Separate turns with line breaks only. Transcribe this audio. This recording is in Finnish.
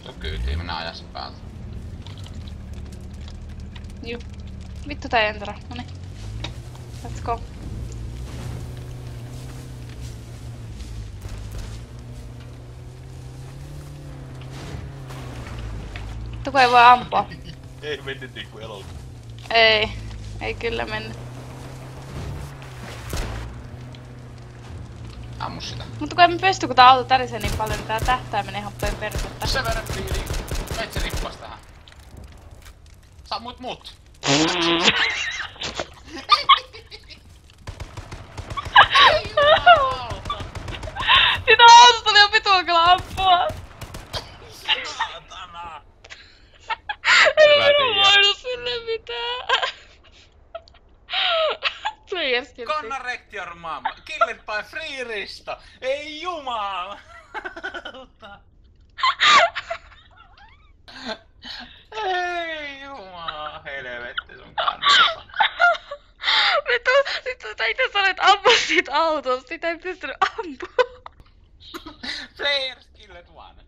Tuu kyytiin, minä ajan sen päältä.
Juu. Vittu tää ei entera. Noniin. Let's go. Vittu kun ei voi ampua.
Ei mennyt niinku elolla.
Ei kyllä mennyt.
Ammu sitä.
Mutta kun emme pysty, kun tää auto tärisee niin paljon, niin tää tähtää menee ihan päin persettä.
Sen verran fiili. Meitsi rippas tähän. Sammuit mut.
Sitä autosta oli jo vitua kyllä ampua.
Saatana.
Ei voinut sille mitään. Playerskilti.
Connect your mom. Kill it by free risto. Ei jumala. Ei jumala. Helvetti sun kannassa.
Vittu, sit sä itse sanoit ampua siitä autosta, sitä ei pystynyt ampua.
Players kill it one.